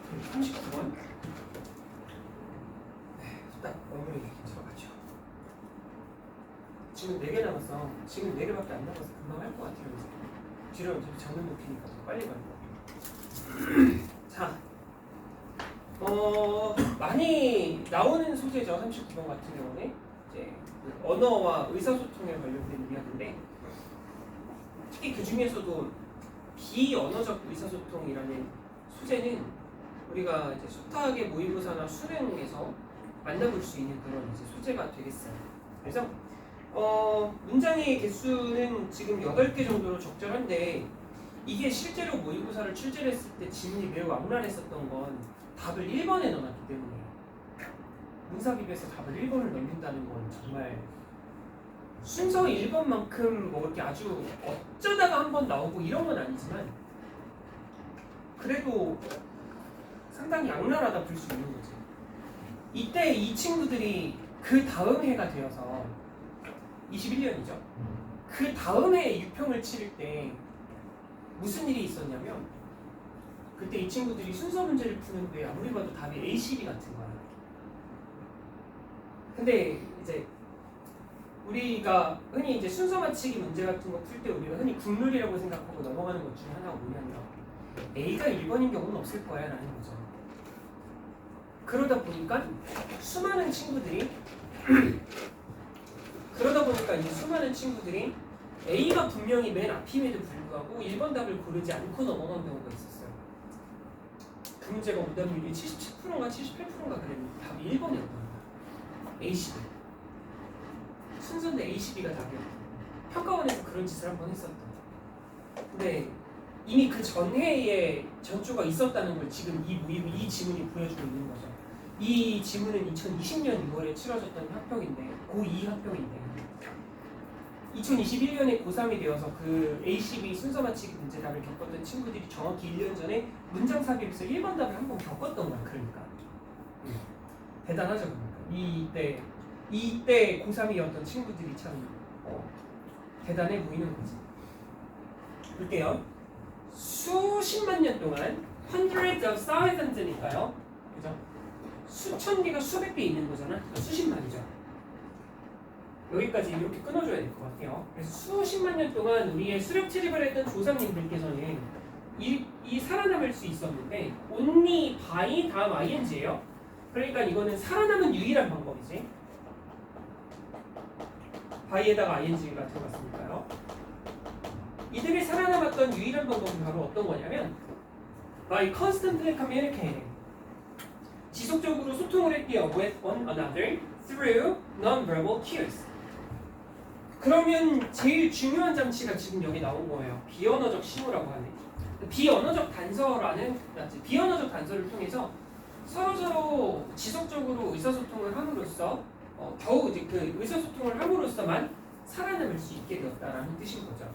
39번. 딱 마무리 들어가죠. 지금 4개 남았어. 지금 4개밖에 안 남아서 금방 할 것 같아요. 뒤로 어차피 장면 높이니까 더 빨리 가는 거. 자, 많이 나오는 소재죠. 39번 같은 경우는 이제 언어와 의사소통에 관련된 이야기인데, 특히 그 중에서도 비언어적 의사소통이라는 소재는 우리가 이제 수탁의 모의고사나 수능에서 만나볼 수 있는 그런 이제 소재가 되겠어요. 그래서 문장의 개수는 지금 8개 정도로 적절한데, 이게 실제로 모의고사를 출제를 했을 때 지문이 매우 악랄했었던 건 답을 1번에 넣어놨기 때문이에요. 문사비비에서 답을 1번을 넣는다는 건 정말 순서 1번만큼 뭐 이렇게 아주 어쩌다가 한 번 나오고 이런 건 아니지만 그래도 상당히 악랄하다 볼 수 있는 거지. 이때 이 친구들이 그 다음 해가 되어서 21년이죠. 그 다음 해에 유평을 치를 때 무슨 일이 있었냐면, 그때 이 친구들이 순서 문제를 푸는데 아무리 봐도 답이 A12 같은 거야. 근데 이제 우리가 흔히 이제 순서 맞추기 문제 같은 거 풀 때 우리가 흔히 국룰이라고 생각하고 넘어가는 것 중에 하나가 뭐냐면 A가 1번인 경우는 없을 거야 라는 거죠. 그러다 보니까 수많은 친구들이 A가 분명히 맨 앞임에도 불구하고 1번 답을 고르지 않고 넘어간 경우가 있었어요. 그 문제가 오답률이 77%인가 78%인가 그랬는데 답이 1번이었던 거야. A12. 순서인데 A12가 답이었고, 평가원에서 그런 짓을 한번 했었던. 근데 이미 그 전해에 전조가 있었다는 걸 지금 이 지문이 보여주고 있는 거죠. 이 지문은 2020년 6월에 치러졌던 합평인데, 고2 합평인데 2021년에 고3이 되어서 그 A12 순서 맞추기 문제답을 겪었던 친구들이 정확히 1년 전에 문장 삽입에서 1번 답을 한번 겪었던 거야. 그러니까 대단하죠. 그러니까 이때 고3이었던 친구들이 참 대단해 보이는 거지. 볼게요. 수십만 년 동안 hundreds of thousands니까요. 그죠? 수천 개가 수백 개 있는 거잖아. 수십만이죠. 여기까지 이렇게 끊어줘야 될 것 같아요. 그래서 수십만 년 동안 우리의 수렵 채집을 했던 조상님들께서는 이 살아남을 수 있었는데 only by 다음 ing예요. 그러니까 이거는 살아남은 유일한 방법이지. by에다가 ing가 들어갔으니까요. 이들이 살아남았던 유일한 방법은 바로 어떤 거냐면 by constantly communicating, 지속적으로 소통을 했대요. with one another through non-verbal cues. 그러면 제일 중요한 장치가 지금 여기 나온 거예요. 비언어적 신호라고 하는 비언어적 단서를 통해서 서로 지속적으로 의사소통을 함으로써 겨우 이제 그 의사소통을 함으로써만 살아남을 수 있게 되었다라는 뜻인 거죠.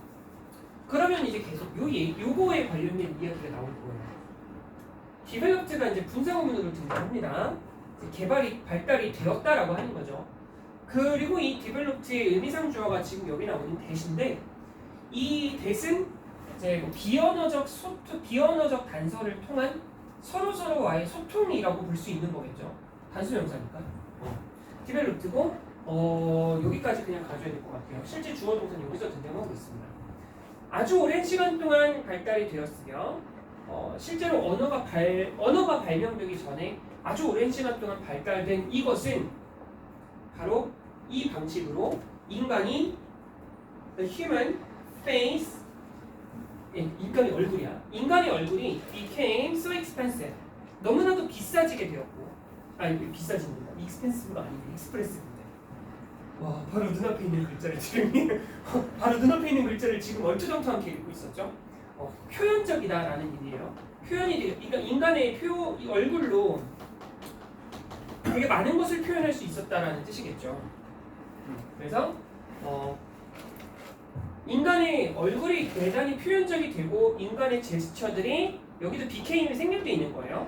그러면 이제 계속 요거에 관련된 이야기가 나올 거예요. 디벨롭트가 이제 분사구문으로 등장합니다. 발달이 되었다라고 하는 거죠. 그리고 이 디벨롭트의 의미상 주어가 지금 여기 나오는 대신데, 이 대신 이제 비언어적 단서를 통한 서로와의 소통이라고 볼 수 있는 거겠죠. 단수명사니까. 디벨롭트고 여기까지 그냥 가져야 될 것 같아요. 실제 주어 동사는 여기서 등장하고 있습니다. 아주 오랜 시간 동안 발달이 되었으며 실제로 언어가 발명되기 전에 아주 오랜 시간 동안 발달된 이것은 바로 이 방식으로 인간이 the human face, 인간의 얼굴이 became so expensive, 너무나도 비싸지게 되었고, 비싸집니다. expensive가 아니고 expressive인데, 와, 바로 눈앞에 있는 글자를 지금 얼토당토하게 읽고 있었죠. 표현적이다라는 의미예요. 그러니까 인간의 얼굴로 되게 많은 것을 표현할 수 있었다라는 뜻이겠죠. 그래서 인간의 얼굴이 대단히 표현적이 되고 인간의 제스처들이 여기도 became이 생략되어 있는 거예요.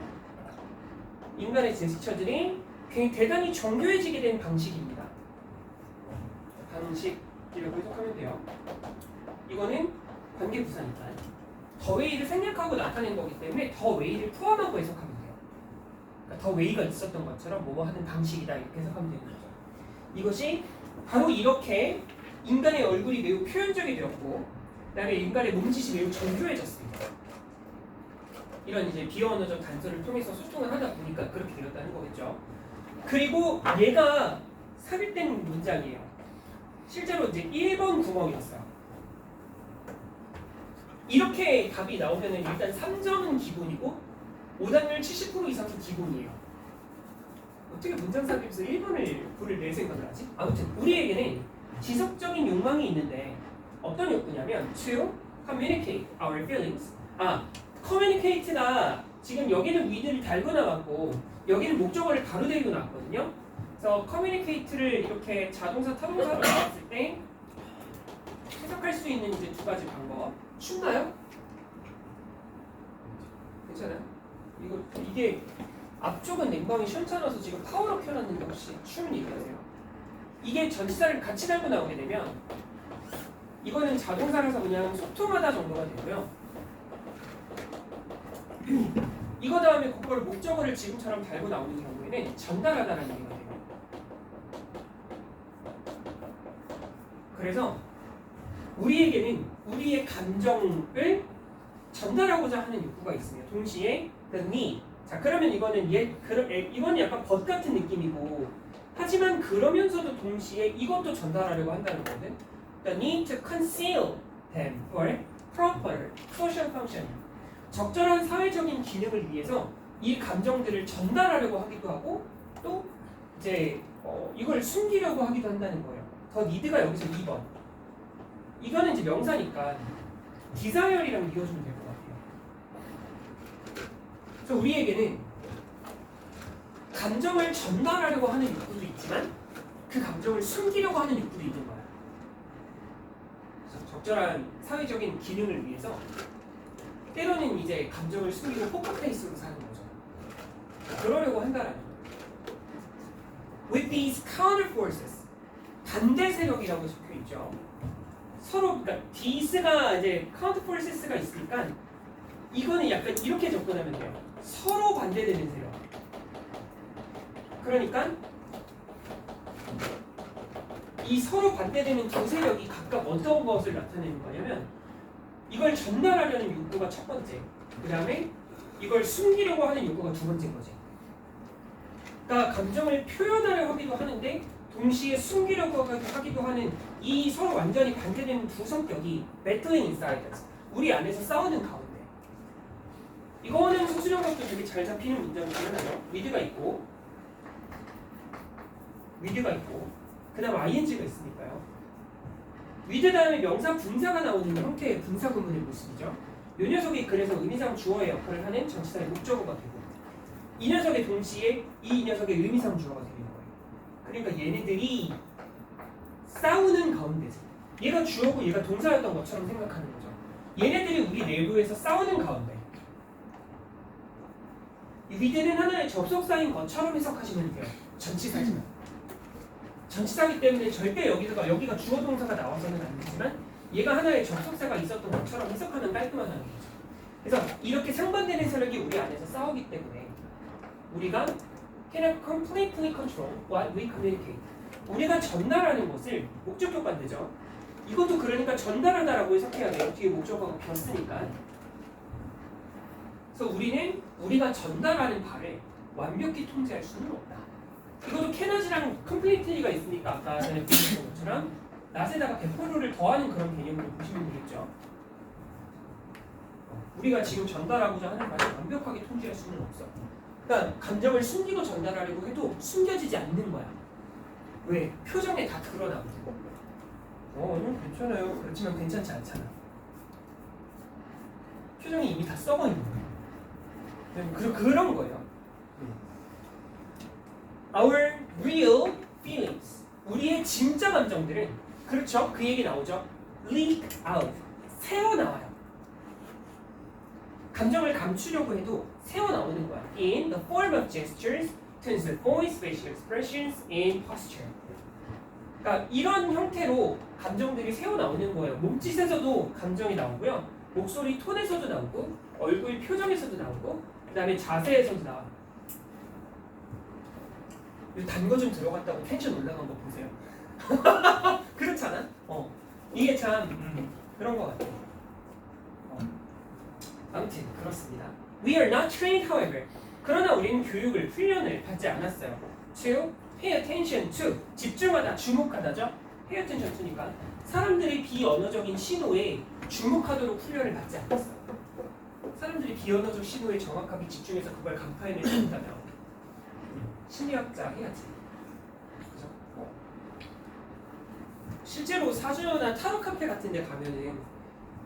인간의 제스처들이 대단히 정교해지게 된 방식입니다. 방식이라고 해석하면 돼요. 이거는 관계부사니까 더 웨이를 생략하고 나타낸 거기 때문에 더 웨이를 포함하고 해석하면 돼요. 더 웨이가 있었던 것처럼 뭐뭐 하는 방식이다 이렇게 해석하면 되는 거죠. 이것이 바로 이렇게 인간의 얼굴이 매우 표현적이 되었고 그다음에 인간의 몸짓이 매우 정교해졌습니다. 이런 이제 비언어적 단서를 통해서 소통을 하다 보니까 그렇게 되었다는 거겠죠. 그리고 얘가 삽입된 문장이에요. 실제로 이제 1번 구멍이었어요. 이렇게 답이 나오면 일단 3점은 기본이고 오답률 70% 이상이 기본이에요. 어떻게 문장 삽입에서 1번을 불을 낼 생각을 하지? 아무튼 우리에게는 지속적인 욕망이 있는데 어떤 욕구냐면 to communicate our feelings. communicate가 지금 여기는 with를 달고 나왔고 여기는 목적어를 바로 데리고 나왔거든요. 그래서 communicate를 이렇게 자동사, 타동사로 나왔을 때 해석할 수 있는 이제 두 가지 방법. 춥나요? 괜찮아요? 이게 앞쪽은 냉방이 시원찮아서 지금 파워로 켜놨는데 혹시 추운 얘기하세요? 이게 전치사를 같이 달고 나오게 되면 이거는 자동사라서 그냥 소통하다 정도가 되고요. 이거 다음에 그걸 목적어를 지금처럼 달고 나오는 경우에는 전달하다라는 얘기가 돼요. 그래서 우리에게는 우리의 감정을 전달하고자 하는 욕구가 있으며 동시에 the need. 자 그러면 이거는 이건 약간 벗 같은 느낌이고 하지만 그러면서도 동시에 이것도 전달하려고 한다는 거거든. The need to conceal them for proper social function. 적절한 사회적인 기능을 위해서 이 감정들을 전달하려고 하기도 하고 또 이제 이걸 숨기려고 하기도 한다는 거예요. 더 니드가 여기서 2번. 이거는 이제 명사니까 디자이어리랑 이어주면 될 것 같아요. 그래서 우리에게는 감정을 전달하려고 하는 욕구도 있지만 그 감정을 숨기려고 하는 욕구도 있는 거야. 그래서 적절한 사회적인 기능을 위해서 때로는 이제 감정을 숨기고 포커페이스로 사는 거죠. 그러려고 한다라는 거예요. With these counter forces, 반대 세력이라고 적혀 있죠. 서로 그러니까 these가 이제 counter forces가 있으니까 이거는 약간 이렇게 접근하면 돼요. 서로 반대되는 세력. 그러니까 이 서로 반대되는 두 세력이 각각 어떤 것을 나타내는 거냐면 이걸 전달하려는 욕구가 첫 번째, 그 다음에 이걸 숨기려고 하는 욕구가 두 번째인 거지. 그러니까 감정을 표현하려 하기도 하는데 동시에 숨기려고 하기도 하는 이 서로 완전히 반대되는 두 성격이 battling inside us. 우리 안에서 싸우는 가운데. 이거는 소수정답도 되게 잘 잡히는 문장이긴 하죠. with가 있고 그 다음 ing가 있으니까요. with 다음에 명사 분사가 나오는 형태의 분사 구문의 모습이죠. 이 녀석이 그래서 의미상 주어의 역할을 하는 전치사의 목적어가 되고 이 녀석의 동시에 이 녀석의 의미상 주어가 되는 거예요. 그러니까 얘네들이 싸우는 가운데서 얘가 주어고 얘가 동사였던 것처럼 생각하는 거죠. 얘네들이 우리 내부에서 싸우는 가운데 이 with는 하나의 접속사인 것처럼 해석하시면 돼요. 전치사지만 전치사기 때문에 절대 여기가 주어 동사가 나와서는 안 되지만 얘가 하나의 접속사가 있었던 것처럼 해석하면 깔끔하다는 거죠. 그래서 이렇게 상반되는 세력이 우리 안에서 싸우기 때문에 우리가 cannot completely control what we communicate. 우리가 전달하는 것을 목적격 반대죠. 이것도 그러니까 전달하다라고 해석해야 돼요. 뒤에 목적어가 겹으니까. 그래서 우리는 우리가 전달하는 바를 완벽히 통제할 수는 없다. 이것도 cannot이랑 completely가 있으니까 아까 전에 보여준 것처럼 not에다가 100%를 더하는 그런 개념으로 보시면 되겠죠. 우리가 지금 전달하고자 하는 말을 완벽하게 통제할 수는 없어. 그러니까 감정을 숨기고 전달하려고 해도 숨겨지지 않는 거야. 왜? 표정에 다 드러나고. 괜찮아요. 그렇지만 괜찮지 않잖아. 표정이 이미 다 썩어 있는 거야. 그런 거예요. Our real feelings. 우리의 진짜 감정들은 그렇죠. 그 얘기 나오죠. leak out. 새어나와요. 감정을 감추려고 해도 새어나오는 거야. In the form of gestures, tones of voice, facial expressions, and posture. 그러니까 이런 형태로 감정들이 새어나오는 거예요. 몸짓에서도 감정이 나오고요. 목소리 톤에서도 나오고 얼굴 표정에서도 나오고 그 다음에 자세에서도 나와요. 단 거 좀 들어갔다고 텐션 올라간 거 보세요. 그렇잖아? 이게 참 그런 것 같아. 아무튼 그렇습니다. We are not trained, however. 그러나 우리는 교육을, 훈련을 받지 않았어요. To pay attention to, 집중하다, 주목하다죠. pay attention to니까 사람들의 비언어적인 신호에 주목하도록 훈련을 받지 않았어요. 사람들이 비언어적 신호에 정확하게 집중해서 그걸 간파해낼 수 있다면 심리학자 해야지. 그죠? 실제로 사주나 타로 카페 같은 데 가면은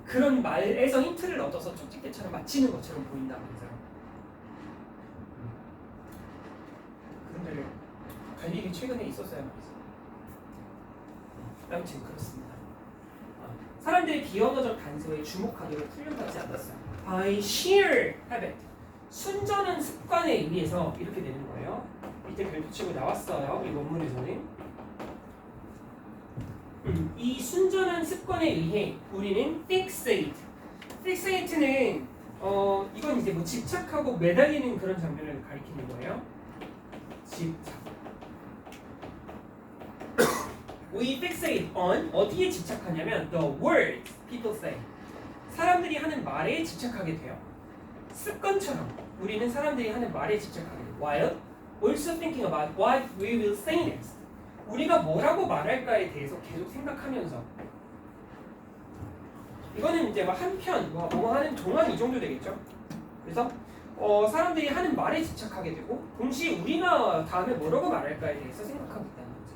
그런 말에서 힌트를 얻어서 쪽집게처럼 맞히는 것처럼 보인다면서요. 그런데 갈 일이 최근에 있었어요. 아무튼 그렇습니다. 사람들이 비언어적 단서에 주목하도록 훈련받지 않았어요. By sheer habit, 순전한 습관에 의해서 이렇게 되는 거예요. 밑에 별표치고 나왔어요. 이 원문에서는. 이 순전한 습관에 의해 우리는 fixate. fixate는 이건 이제 뭐 집착하고 매달리는 그런 장면을 가리키는 거예요. 집착. We fixate on 어디에 집착하냐면 the words people say. 사람들이 하는 말에 집착하게 돼요. 습관처럼 우리는 사람들이 하는 말에 집착하게 돼요. While also thinking about what we will say next. 우리가 뭐라고 말할까에 대해서 계속 생각하면서 이거는 이제 한편 뭐 하는 동안 이 정도 되겠죠. 그래서 사람들이 하는 말에 집착하게 되고 동시에 우리가 다음에 뭐라고 말할까에 대해서 생각하고 있다는 거지.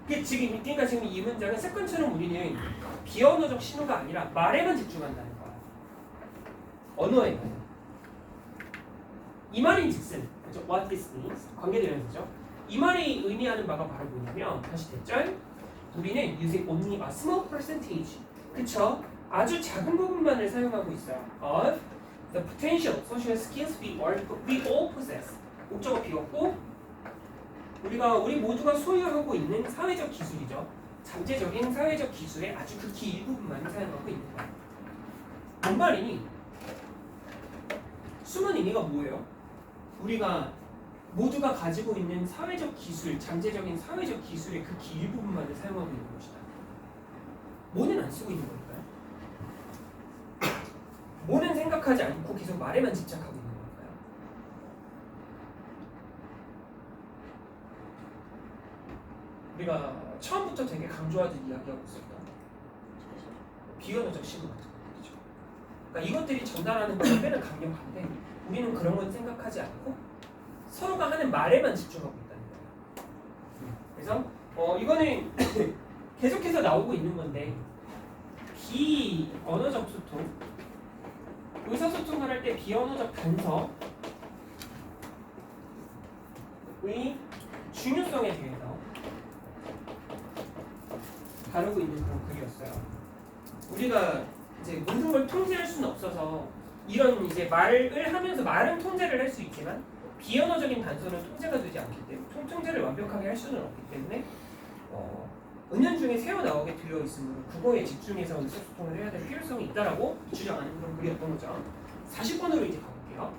그러니까 지금 이 문장은 습관처럼 우리는 비언어적 신호가 아니라 말에만 집중한다는 거야. 언어에만. 이 말인즉슨 그렇죠? What this means 관계대명사죠. 이 말이 의미하는 바가 바로 뭐냐면 다시 대절 우리는 using only a small percentage 그쵸? 아주 작은 부분만을 사용하고 있어요. Of the potential social skills we all possess. 목적어 비웠고 우리 모두가 소유하고 있는 사회적 기술이죠. 잠재적인 사회적 기술의 아주 극히 일부분만 사용하고 있는 거예요. 뭔 말이니? 숨은 의미가 뭐예요? 우리가 모두가 가지고 있는 사회적 기술, 잠재적인 사회적 기술의 극히 일부분만을 사용하고 있는 것이다. 뭐는 안 쓰고 있는 걸까요? 뭐는 생각하지 않고 계속 말에만 집착하고 있는 걸까요? 우리가 처음부터 되게 강조하듯 이야기하고 있었던 비언어적 신호 같은 것들이죠. 그러니까 이것들이 전달하는 것은 꽤나 강력한데 우리는 그런 건 생각하지 않고 서로가 하는 말에만 집중하고 있다는 거예요. 그래서 이거는 계속해서 나오고 있는 건데 비언어적 소통, 의사소통을 할 때 비언어적 단서의 중요성에 대해서 다루고 있는 그런 글이었어요. 우리가 이제 모든 걸 통제할 수는 없어서 이런 이제 말을 하면서 말은 통제를 할 수 있지만 비언어적인 단서는 통제가 되지 않기 때문에 통제를 완벽하게 할 수는 없기 때문에 은연중에 새어 나오게 되어 있으므로 그거에 집중해서 의사소통을 해야 될 필요성이 있다라고 주장하는 그런 글이었던 거죠. 40번으로 이제 가볼게요.